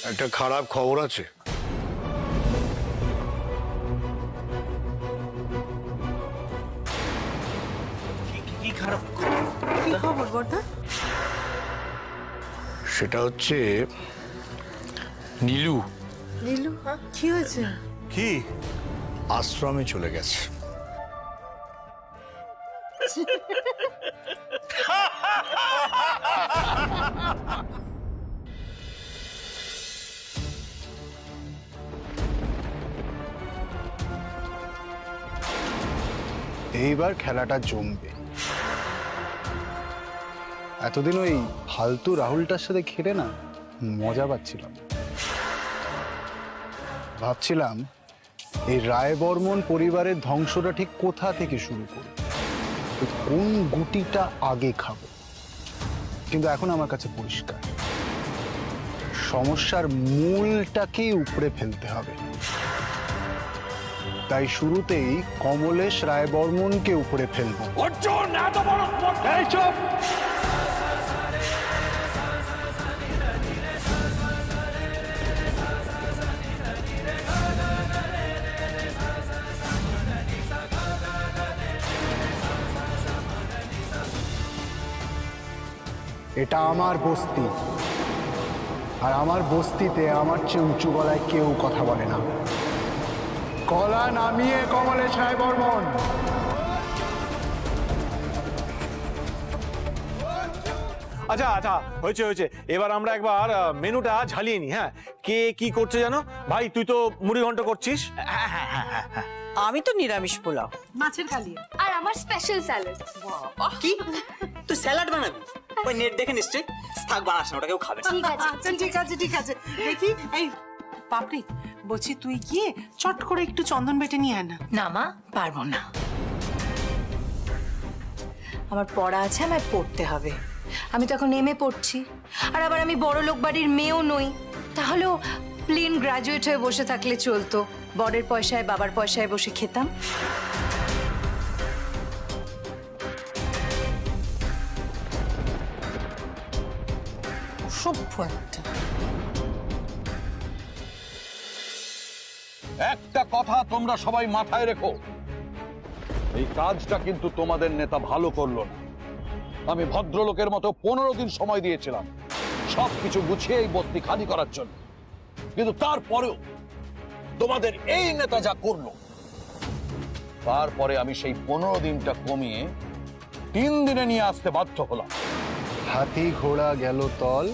একটা খারাপ খবর আছে। কি খারাপ কি খবর বড়দা? সেটা হচ্ছে নীলু নীলু, কি হয়েছে? কি? আশ্রমে চলে গেছে। এইবার খেলাটা জমবে। এতদিন ওই ফালতু রাহুলটার সাথে খেলে না মজা পাচ্ছিলাম। ভাবছিলাম এই রায় বর্মন পরিবারের ধ্বংসটা ঠিক কোথা থেকে শুরু করব, কোন গুটিটা আগে খাবো। কিন্তু এখন আমার কাছে পরিষ্কার, সমস্যার মূলটাকেই উপড়ে ফেলতে হবে। তাই শুরুতেই কমলেশ রায় বর্মনকে উপরে ফেলবো। এটা আমার বস্তি, আর আমার বস্তিতে আমার চেয়ে উঁচু গলায় কেউ কথা বলে না। গলা নামিয়ে কমলেশ রায় বর্মন। আচ্ছা আচ্ছা, হয়েছে হয়েছে। এবার আমরা একবার মেনুটা ঝালিয়ে নি। হ্যাঁ, কে কি করছে জানো? ভাই তুই তো মুড়ি ঘন্ট করছিস। আমি তো নিরামিষ পোলাও, মাছের কালিয়া। আর আমার স্পেশাল স্যালাড। কি তুই স্যালাড বানাবি? ওই নেট দেখে নিশ্চয়ই। থাক, বানাস না, ওটা কেউ খাবে না। ঠিক আছে আচ্ছা ঠিক আছে ঠিক আছে, দেখি এই পাপড়ি বলছি, তুই গিয়ে চট করে একটু চন্দন বেটে নিয়ে আয় না। না মা, পারবো না। আমার পড়া আছে, আমায় পড়তে হবে। আমি তো এখন এমএ পড়ছি, আর আবার আমি বড় লোক বাড়ির মেয়েও নই। তাহলেও প্লেন গ্রাজুয়েট হয়ে বসে থাকলে চলতো, বরের পয়সায় বাবার পয়সায় বসে খেতাম। সভ্য একটা। একটা কথা তোমরা সবাই মাথায় রেখো, এই কাজটা কিন্তু তোমাদের নেতা ভালো করলো না। আমি ভদ্রলোকের মতো 15 দিন সময় দিয়েছিলাম সবকিছু গুছিয়ে এই বস্তি খালি করার জন্য, কিন্তু তারপরেও তোমাদের এই নেতা যা করলো, তারপরে আমি সেই 15 দিনটা কমিয়ে 3 দিনে নিয়ে আসতে বাধ্য হলাম। হাতি ঘোড়া গেল তল,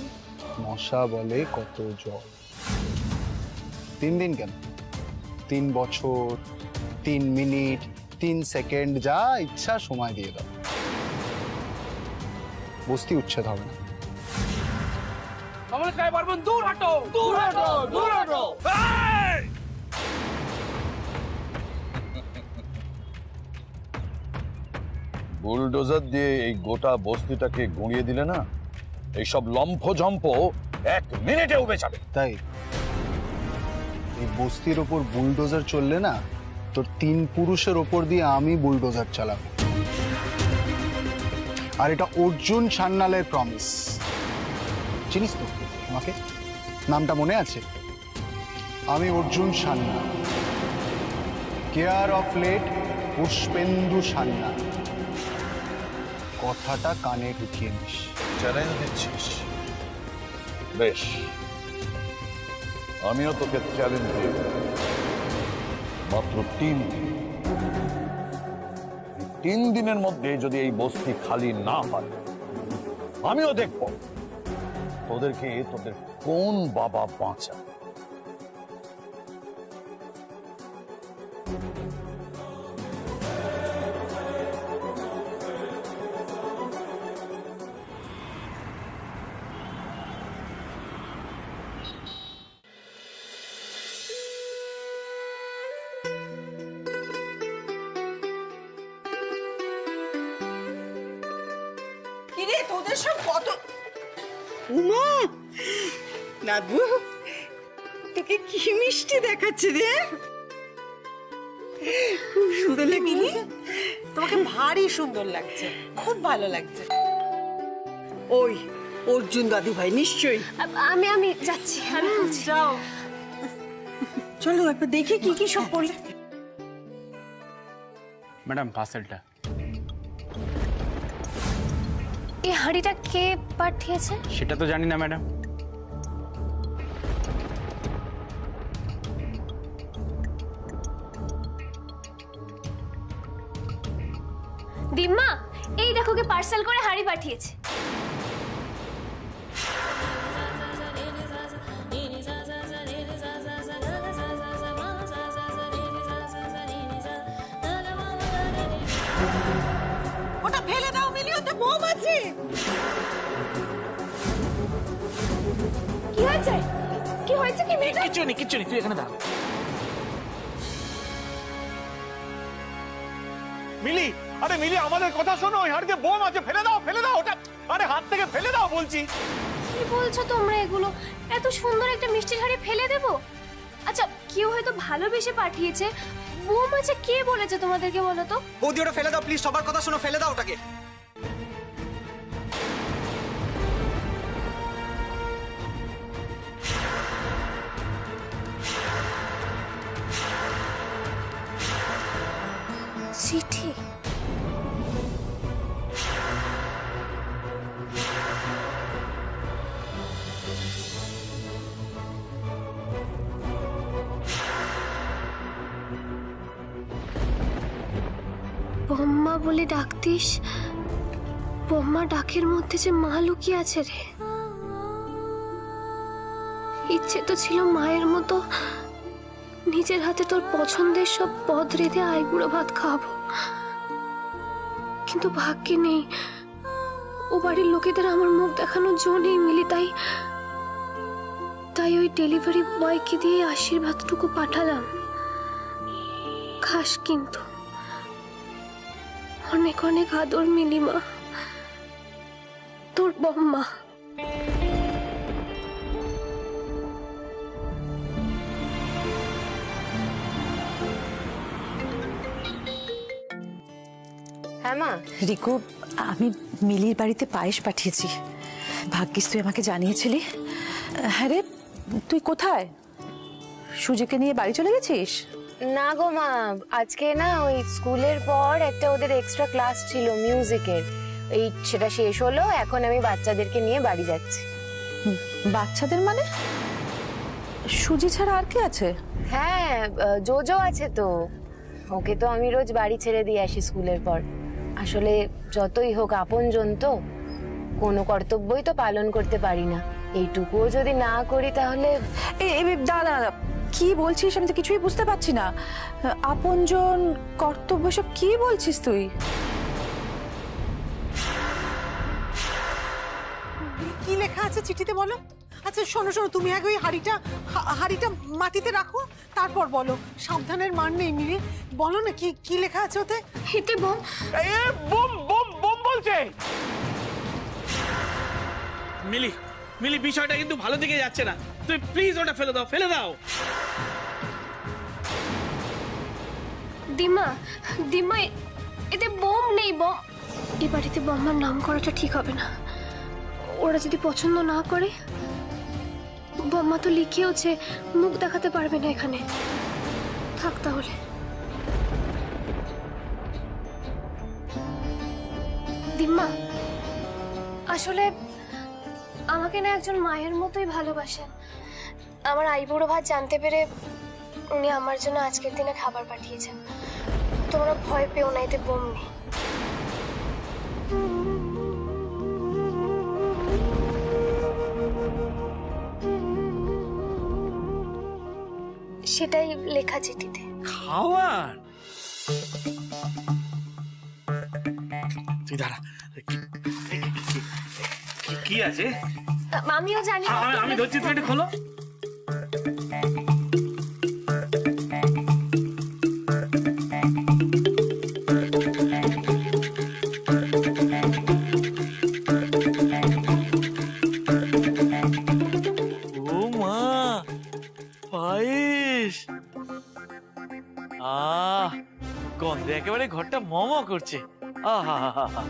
মশা বলে কত জল। 3 দিন কেন, 3 বছর, 3 মিনিট, 3 সেকেন্ড, যা ইচ্ছা সময় দিয়ে দাও। বস্তি উচ্ছেদ হবে না। বুলডোজার দিয়ে এই গোটা বস্তিটাকে গুঁড়িয়ে দিলে না, এইসব লম্ফঝম্প 1 মিনিটে উবে যাবে। তাই এই বস্তির ওপর বুলডোজার চললে না, তোর 3 পুরুষের ওপর দিয়ে আমি বুলডোজার চালাবো। আর এটা অর্জুন সান্যালের প্রমিস। চিনিস তো আমাকে? নামটা মনে আছে? আমি Arjun Sanyal, care of late Pushpendu Sanyal. কথাটা কানে ঢুকিয়ে নিস। চ্যালেঞ্জ দিচ্ছিস? বেশ, আমিও তোকে চ্যালেঞ্জ দিই। মাত্র 3 দিন। 3 দিনের মধ্যে যদি এই বস্তি খালি না হয়, আমিও দেখব তোদেরকে তোদের কোন বাবা বাঁচা। কিরে তোদের সব কত। উমা, নাদু তোকে কি মিষ্টি দেখাচ্ছে রে। সুন্দর মিলি, তোমাকে ভারী সুন্দর লাগছে, খুব ভালো লাগছে। ওই অর্জুন দাদু ভাই নিশ্চয়ই। আমি যাচ্ছি, আমি যাও, চলো একবার দেখি কি কি সব পড়ি। ম্যাডাম পার্সেলটা। এই হাঁড়িটা কে পাঠিয়েছে? সেটা তো জানি না ম্যাডাম। দিম্মা, এই দেখো কে পার্সেল করে হাঁড়ি পাঠিয়েছে। ওটা ফেলে দাও মিলি, ওতে বোম আছে। কি হয়েছে? কি হয়েছে কি মেয়েটা? কিচ্ছু নেই, কিচ্ছু নেই, তুই এখানে দাঁড়া। মিলি, আরে মিলি, আমাদের কথা শোনো, ওই হাড়িতে বোম আছে, ফেলে দাও, ফেলে দাও ওটা। আরে হাত থেকে ফেলে দাও বলছি। কি বলছো তোমরা এগুলো? এত সুন্দর একটা মিষ্টির হাঁড়ি ফেলে দেবো? আচ্ছা, কেউ হয়তো ভালোবেসে পাঠিয়েছে। বোম আছে কে বলেছে তোমাদেরকে বলো তো? বৌদি ওটা ফেলে দাও প্লিজ, সবার কথা শোনো, ফেলে দাও ওটাকে। চিঠি। বোম্মা বলে ডাকতিস, বোম্মা ডাকের মধ্যে যে মা লুকিয়ে আছে রে। ইচ্ছে তো ছিল মায়ের মতো নিজের হাতে তোর পছন্দের সব পদ রেঁধে আইবুড়ো ভাত খাবো, কিন্তু ভাগ্যে নেই। ও বাড়ির লোকেদের আমার মুখ দেখানোর জো নেই মিলি, তাই ওই ডেলিভারি বয়কে দিয়ে আশীর্বাদটুকু পাঠালাম। খাস কিন্তু, অনেক অনেক আদর মিলি মা, তোর বম্মা। হ্যাঁ মা। রিকু, আমি মিলির বাড়িতে পায়েস পাঠিয়েছি। ভাগ্যিস তুই আমাকে জানিয়েছিলি। হ্যাঁ রে, তুই কোথায়? সুজিকে নিয়ে বাড়ি চলে গেছিস? না গো মা, আজকে না ওই স্কুলের পর একটা ওদের এক্সট্রা ক্লাস ছিল মিউজিকের, সেটা শেষ হলো। এখন আমি বাচ্চাদেরকে নিয়ে বাড়ি যাচ্ছি। বাচ্চাদের মানে? সুজি ছাড়া আর কে আছে? হ্যাঁ, জোজো আছে তো। ওকে তো আমি রোজ বাড়ি ছেড়ে দিয়ে আসি স্কুলের পর। আসলে যতই হোক আপনজন তো, কোনো কর্তব্যই তো পালন করতে পারি না। এইটুকুও যদি না করি তাহলে। দাঁড়া, কি বলছিস? আমি তো কিছুই বুঝতে পারছি না। আপনজন, কর্তব্য, সব কি বলছিস তুই? কি লেখা আছে চিঠিতে বলো? আচ্ছা শোনো শোনো, তুমি আগে ওই হাড়িটা মাটিতে রাখো, তারপর বলো। সাবধানের মান নেই মিলি, বলো না কি কি লেখা আছে ওতে। হেতে বোম। বোম বোম বোম বলছে। মিলি, মিলি, বিষয়টা কিন্তু ভালো দিকে যাচ্ছে না। তুই প্লিজ ওটা ফেলে দাও, ফেলে দাও। দিম্মা, দিম্মা, এতে বোম নেই। বোম এই বাড়িতে বোমার নাম করাটা ঠিক হবে না। ওরা যদি পছন্দ না করে, বোমা তো লিখেওছে মুখ দেখাতে পারবে না এখানে। থাক তাহলে। দিম্মা, আসলে আমাকে না একজন মায়ের মতোই ভালোবাসেন। আমার আইবুড়ো ভাত জানতে পেরে উনি আমার জন্য আজকের দিনে খাবার পাঠিয়েছেন। তোমরা ভয় পেও না, এতে বোম নেই। সেটাই লেখা চিঠিতে। খাওয়ার? তুই দাঁড়া, কি আছে? আমিও জানি না। আমি ধরছি, তুই এটা খোলো। ও মা, পায়েস! গন্ধে একেবারে ঘরটা মমা করছে। আহা হা হা হা।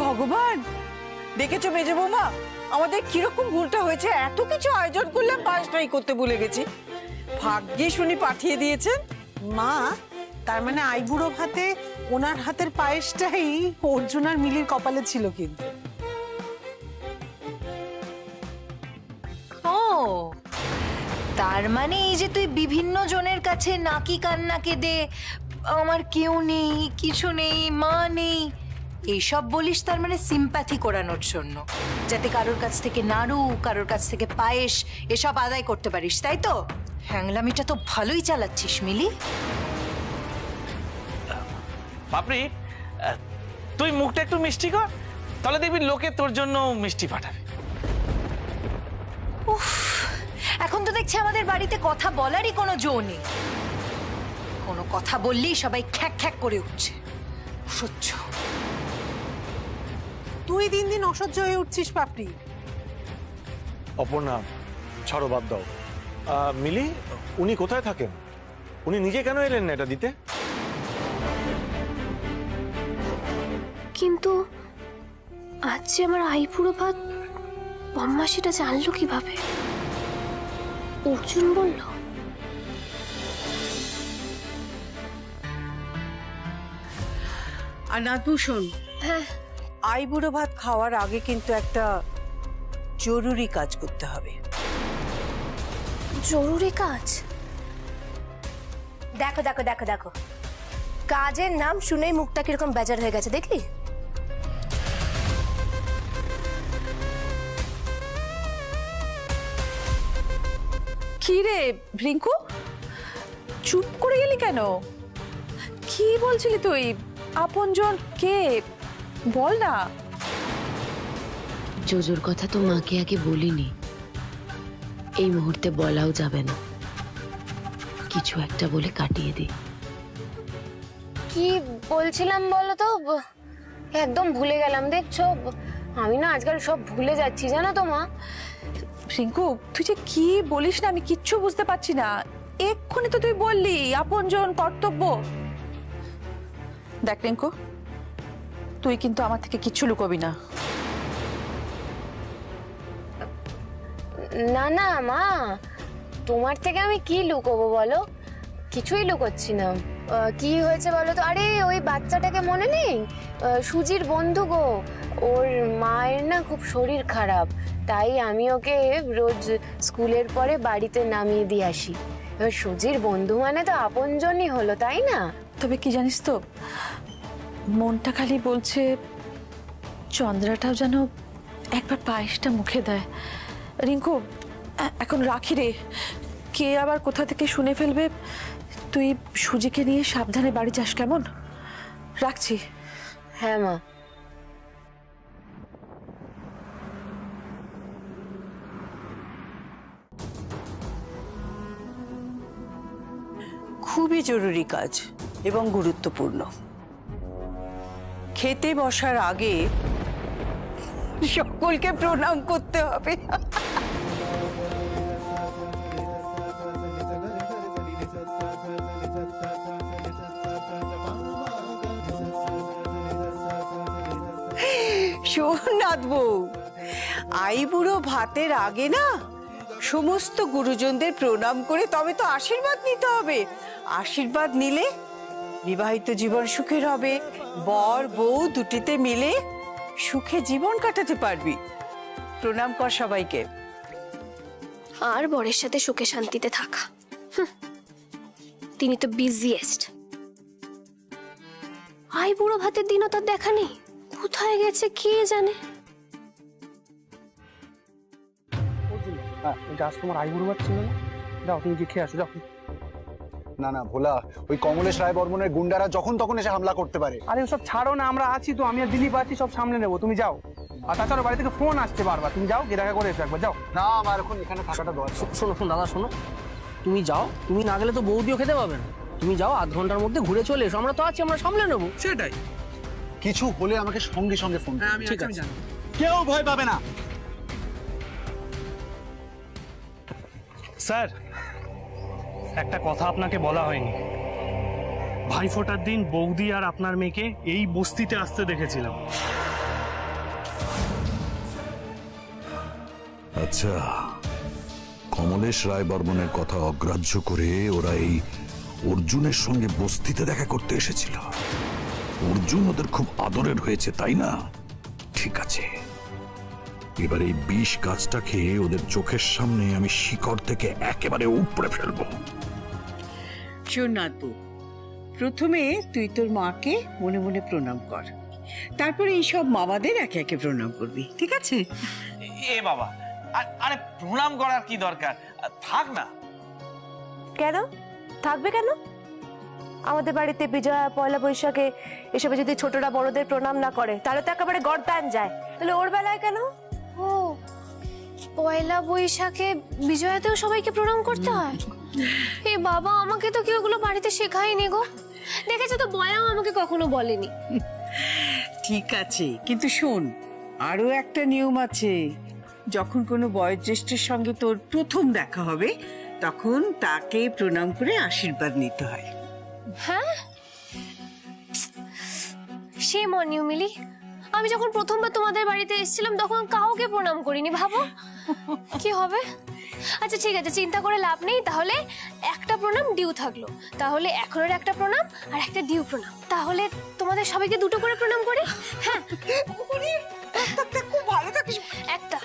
ভগবান, দেখেছো মেজে বৌমা আমাদের কিরকম ভুলটা হয়েছে? এত কিছু আয়োজন করলাম, পায়েসটাই করতে ভুলে গেছি। ভাগ্যে শুনি পাঠিয়ে দিয়েছেন। মা, তার মানে আইবুড়ো ভাতে ওনার হাতের পায়েসটাই অর্জুন আর মিলির কপালে ছিল কিন্তু। ও, তার মানে এই যে তুই বিভিন্ন জনের কাছে নাকি কান্না কেঁদে আমার কেউ নেই, কিছু নেই, মা নেই এইসব বলিস, তার মানে সিম্প্যাথি করানোর জন্য, যাতে কারোর কাছ থেকে নাড়ু, কারোর কাছ থেকে পায়েস এসব আদায় করতে পারিস, তাই তো? হ্যাংলামিটা তো ভালোই চালাচ্ছিস মিলি। বাপরি, তুই মুখটা একটু মিষ্টি কর, তাহলে দেখবি লোকে তোর জন্য মিষ্টি পাঠাবে। উফ, এখন তো দেখছি আমাদের বাড়িতে কথা বলারই কোনো জো নেই। কোনো কথা বললেই সবাই খ্যাক খ্যাক করে উঠছে। অসহ্য। তুই দিন দিন অসহ্য হয়ে উঠছিস পাপড়ি। অপর্ণা, ছাড়ো, বাদ দাও। মিলি, উনি কোথায় থাকেন? উনি নিজে কেন এলেন না এটা দিতে? কিন্তু আজ যে আমার আইবুড়ো ভাত বম্মা সেটা জানলো কিভাবে? অর্জুন বলল? আর নাথভূষণ, হ্যাঁ, আইবুড়ো ভাত খাওয়ার আগে কিন্তু একটা জরুরি কাজ করতে হবে। জরুরি কাজ? দেখো দেখো দেখো দেখো, কাজের নাম শুনেই মুখটা কিরকম বেজার হয়ে গেছে, দেখলি? কি রে রিঙ্কু, চুপ করে গেলি কেন? কি বলছিলি তুই? আপনজন কে বল না। জোজোর কথা তো মাকে আগে বলিনি, এই মুহূর্তে বলাও যাবে না, কিছু একটা বলে কাটিয়ে দিই। কি বলছিলাম বলো তো? একদম ভুলে গেলাম, দেখছো আমি না আজকাল সব ভুলে যাচ্ছি, জানো তো মা। রিঙ্কু, তুই যে কি বলিস না আমি কিচ্ছু বুঝতে পারছি না। এক্ষুনি তো তুই বললি আপনজন, কর্তব্য। দেখ রিঙ্কু, তুই কিন্তু আমার থেকে কিচ্ছু লুকোবি না। না না মা, তোমার থেকে আমি কি লুকোবো বলো? কিছুই লুকোচ্ছি না। কি হয়েছে বলো তো? আরে ওই বাচ্চাটাকে মনে নেই? সুজির বন্ধু গো, ওর মায়ের না খুব শরীর খারাপ, তাই আমি ওকে রোজ স্কুলের পরে বাড়িতে নামিয়ে দিয়ে আসি। এবার সুজির বন্ধু মানে তো আপনজনই হলো, তাই না? তবে কি জানিস তো, মনটা খালি বলছে চন্দ্রাটাও যেন একবার পায়েসটা মুখে দেয়। রিঙ্কু, এখন রাখি রে, কে আবার কোথা থেকে শুনে ফেলবে। তুই সুজিকে নিয়ে সাবধানে বাড়ি যাস, কেমন? রাখছি। হ্যাঁ মা। খুবই জরুরি কাজ এবং গুরুত্বপূর্ণ। খেতে বসার আগে সকলকে প্রণাম করতে হবে। সোমনাথ বউ, আইবুড়ো ভাতের আগে না সমস্ত গুরুজনদের প্রণাম করে তবে তো আশীর্বাদ নিতে হবে। আশীর্বাদ নিলে বিবাহিত জীবন সুখের হবে, বর বউ দুটিতে মিলে সুখে জীবন কাটাতে পারবি। প্রণাম কর সবাইকে। আর বরের সাথে সুখে শান্তিতে থাকা, তিনি তো বিজিয়েস্ট। আইবুড়ো ভাতের দিনও তার দেখা নেই, কোথায় গেছে কে জানে। তোমার আইবুড়ো ভাত ছিল না? যাও তুমি যে খেয়ে আসো, যাও। না না ভোলা, ওই কমলেশ রায় বর্মনের গুন্ডারা যখন তখন এসে হামলা করতে পারে। আরে ওসব ছাড়ো না, আমরা আছি তো, আমি আর দিলীপ আছি, সব সামলে নেবো, তুমি যাও। আর তাছাড়া বাড়ি থেকে ফোন আসছে বারবার, তুমি যাও গিয়ে দেখা করে এসো একবার, যাও। না, আমার এখন এখানে থাকাটা দরকার। শোনো শোনো দাদা, শোনো, তুমি যাও, তুমি না গেলে তো বৌদিও খেতে পাবে না। তুমি যাও, আধ ঘন্টার মধ্যে ঘুরে চলে এসো, আমরা তো আছি, আমরা সামলে নেবো। সেটাই, কিছু হলে আমাকে সঙ্গে সঙ্গে ফোন করো। ঠিক আছে, কেউ ভয় পাবে না। স্যার, একটা কথা আপনাকে বলা হয়নি। ভাইফোঁটার দিন বৌদি আর আপনার মেয়েকে এই বস্তিতে আসতে দেখেছিলাম। আচ্ছা, কমলেশ রায় বর্মনের কথা অগ্রাহ্য করে ওরা এই অর্জুনের সঙ্গে বস্তিতে দেখা করতে এসেছিল। অর্জুন ওদের খুব আদরের হয়েছে, তাই না? ঠিক আছে, এবার এই বিষ গাছটা খেয়ে ওদের চোখের সামনে আমি শিকড় থেকে একেবারে উপড়ে ফেলবো। শোন নাতবু, প্রথমে তুই তোর মাকে মনে মনে প্রণাম কর, তারপরে এই সব মামাদের একে একে প্রণাম করবি, ঠিক আছে? এ বাবা, আরে প্রণাম করার কি দরকার, থাক না। কেন থাকবে কেন? আমাদের বাড়িতে বিজয়া, পয়লা বৈশাখে এসবে যদি ছোটরা বড়দের প্রণাম না করে তাহলে তো একেবারে গর্দান যায়। তাহলে ওর বেলায় কেন? ও, পয়লা বৈশাখে বিজয়াতেও সবাইকে প্রণাম করতে হয়? এ বাবা, আমাকে তো কেউ ওগুলো বাড়িতে শেখায়নি গো। দেখেছো তো, বয়াও আমাকে কখনো বলেনি। ঠিক আছে, কিন্তু শোন, আরো একটা নিয়ম আছে। যখন কোনো বয়োজ্যেষ্ঠের সঙ্গে তোর প্রথম দেখা হবে তখন তাকে প্রণাম করে আশীর্বাদ নিতে হয়। হ্যাঁ, সে মনিউ মিলি, আমি যখন প্রথমবার তোমাদের বাড়িতে এসেছিলাম তখন কাউকে প্রণাম করিনি, ভাবো কি হবে। আচ্ছা ঠিক আছে, চিন্তা করে লাভ নেই। তাহলে একটা প্রণাম ডিউ থাকলো, তাহলে এখনের একটা প্রণাম আর একটা ডিউ প্রণাম, তাহলে তোমাদের সবাইকে দুটো করে প্রণাম করি। হ্যাঁ, খুব ভালো থাকিস। একটা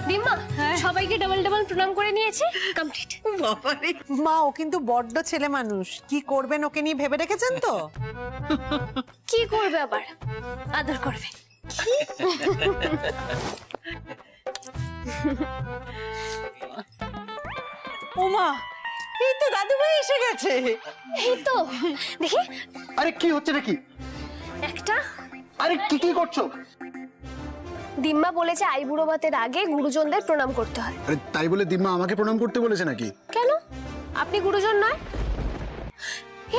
দিম্মা, সবাইকে ডাবল ডাবল প্রণাম করে নিয়েছি, কমপ্লিট। বাবারে, মা ও কিন্তু বড্ড ছেলে মানুষ, কি করবেন ওকে নিয়ে ভেবে রেখেছেন তো? কি করবে আবার? আদর করবে। ওমা, এই তো দাদু ভাই এসে গেছে। এই তো দেখি। আরে কি হচ্ছে নাকি? একটা। আরে কি কি করছো? দিম্মা বলেছে আইবুড়ো ভাতের আগে গুরুজনদের প্রণাম করতে হয়। আরে তাই বলে দিম্মা আমাকে প্রণাম করতে বলেছে নাকি? কেন? আপনি গুরুজন নয়?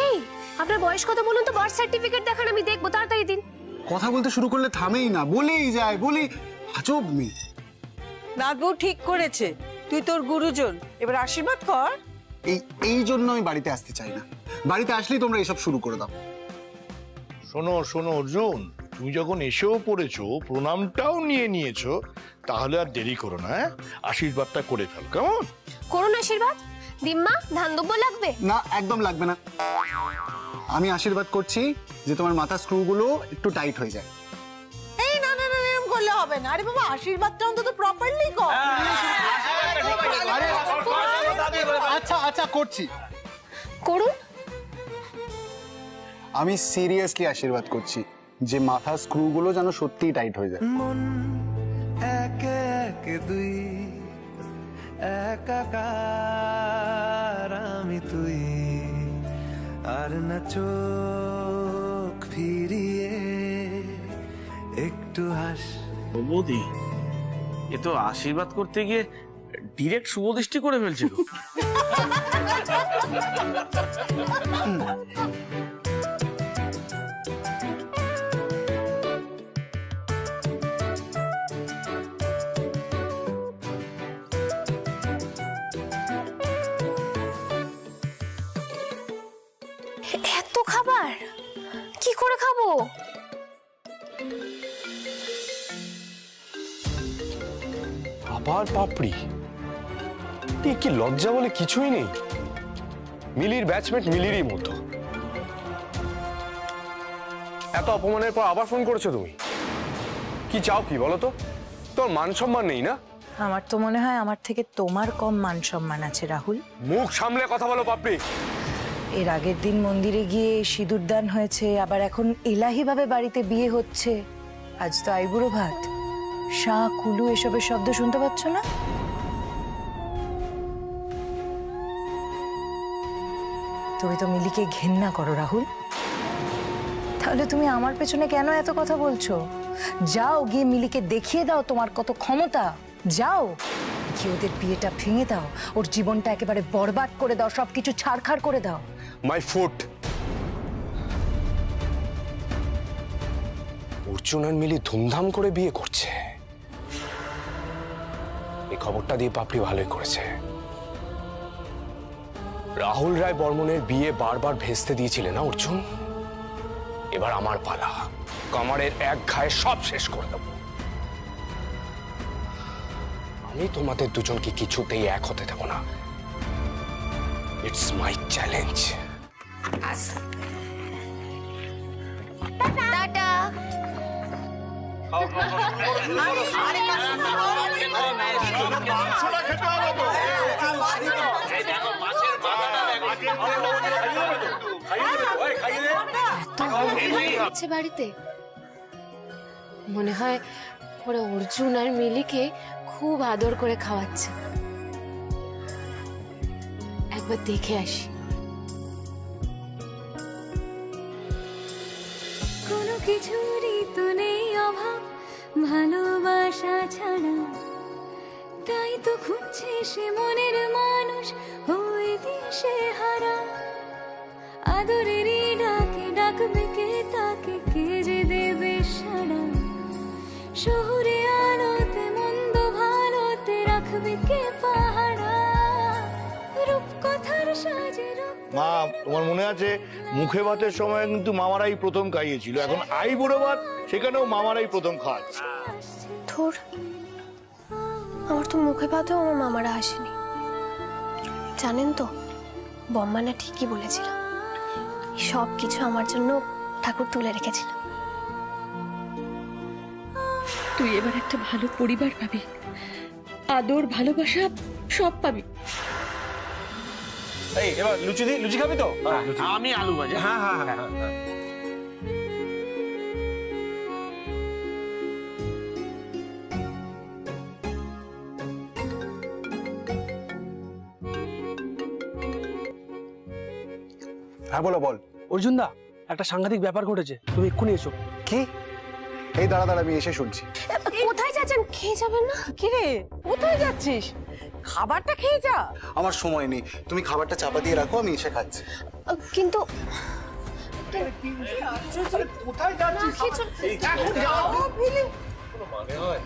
এই, আপনার বয়স কত বলুন তো? বার্থ সার্টিফিকেট দেখান, আমি দেখবো, তাড়াতাড়ি দিন। কথা বলতে শুরু করলে থামেই না, বলেই যায়, বলি আজব মেয়ে। দাদু ঠিক করেছে, তুই তোর গুরুজন, এবার আশীর্বাদ কর। এই জন্য আমি বাড়িতে আসতে চাই না। বাড়িতে আসলেই তোমরা এসব শুরু করে দাও। শোনো শোনো অর্জুন, তুমি যখন এসেও পড়েছো, প্রণামটাও নিয়ে নিয়েছো, তাহলে আর দেরি করো না, আশীর্বাদটা করে ফেল, কেমন? করুন আশীর্বাদ। দিম্মা, ধান দুব্য লাগবে? না, একদম লাগবে না। আমি আশীর্বাদ করছি যে তোমার মাথা স্ক্রুগুলো একটু টাইট হয়ে যায়। এই না না না, এরকম করলে হবে না। আরে বাবা, আশীর্বাদটা অন্তত প্রপারলি কর। আচ্ছা আচ্ছা, করছি। করুন। আমি সিরিয়াসলি আশীর্বাদ করছি যে মাথা স্ক্রুগুলো যেন সত্যিই টাইট হয়ে যায়। একে একে দুই, একাকার আমি তুই, আর না চোখ ফিরিয়ে একটু হাস। ও বৌদি, এ তো আশীর্বাদ করতে গিয়ে ডিরেক্ট শুভদৃষ্টি করে ফেলছিল। এত খাবার কি করে খাবো? আবার পাপড়ি? কি লজ্জা বলে কিছুই নেই। মিলির ব্যাচমেট মিলিরই মতো। এত অপমানের পর আবার ফোন করেছো তুমি? কি চাও কি বলো তো? তোর মান সম্মান নেই না? আমার তো মনে হয় আমার থেকে তোমার কম মান সম্মান আছে রাহুল। মুখ সামলে কথা বলো পাপড়ি। এর আগের দিন মন্দিরে গিয়ে সিঁদুর দান হয়েছে, আবার এখন এলাহি ভাবে বাড়িতে বিয়ে হচ্ছে। আজ তো আইবুড়ো ভাত, শাঁ কুলু এসবের শব্দ শুনতে পাচ্ছ না? তুমি তো মিলিকে ঘেন্না করো রাহুল। তাহলে তুমি আমার পেছনে কেন এত কথা বলছো? যাও গিয়ে মিলিকে দেখিয়ে দাও তোমার কত ক্ষমতা, যাও। গিয়ে ওদের বিয়েটা ভেঙে দাও, ওর জীবনটা একেবারে বরবাদ করে দাও, সবকিছু ছাড়খাড় করে দাও। My foot. অর্জুন আর মিলি ধুমধাম করে বিয়ে করছে, এই খবরটা দিয়ে পাপড়ি ভালোই করেছে। রাহুল রায় বর্মনের বিয়ে বারবার ভেস্তে দিয়েছিলে না অর্জুন, এবার আমার পালা, কামারের এক ঘায়ে সব শেষ করে দেব। আমি তোমাদের দুজনকে কিছুতেই এক হতে দেব না। It's my challenge. টাটা। আছে বাড়িতে, মনে হয় ওরা অর্জুন আর মিলিকে খুব আদর করে খাওয়াচ্ছে। একবার দেখে আসি। কোনো কিছুরই তো নেই অভাব ভালোবাসা ছাড়া, তাই তো খুঁজছে সে মনের মানুষ ওই দিশে হারা। আদরেরই ডাকে ডাকবে কে তাকে, কে যে দেবে সাড়া। শহুরে আলোতে মন্দ ভালোতে রাখবে কে পাহারা। রূপকথার সাজে মা, তোমার মনে আছে মুখে ভাতের সময় কিন্তু মামারাই প্রথম খাইয়েছিল, এখন আই বুড়ো ভাত সেখানেও মামারাই প্রথম খাওয়াচ্ছে। ধুর, আমার তো মুখে ভাতেও আমার মামারা আসেনি। জানেন তো, বম্মানা ঠিকই বলেছিল, সব কিছু আমার জন্য ঠাকুর তুলে রেখেছিল। তুই এবার একটা ভালো পরিবার পাবি, আদর ভালোবাসা সব পাবি। এই এবার লুচি খাবি তো? আমি আলু ভাজা। হ্যাঁ হ্যাঁ হ্যাঁ হ্যাঁ। হ্যাঁ বলো, বল। অর্জুন দা, একটা সাংঘাতিক ব্যাপার ঘটেছে, তুমি এক্ষুনি এসো। কি? এই দাঁড়া দাঁড়া, আমি এসে শুনছি। কোথায় যাচ্ছেন? খেয়ে যাবেন না? কি রে, কোথায় যাচ্ছিস? খাবারটা খেয়ে যা। আমার সময় নেই, তুমি খাবারটা চাপা দিয়ে রাখো, আমি এসে খাচ্ছি। কিন্তু কোথায় যাচ্ছিস? না, খেয়ে চল। মানে হয়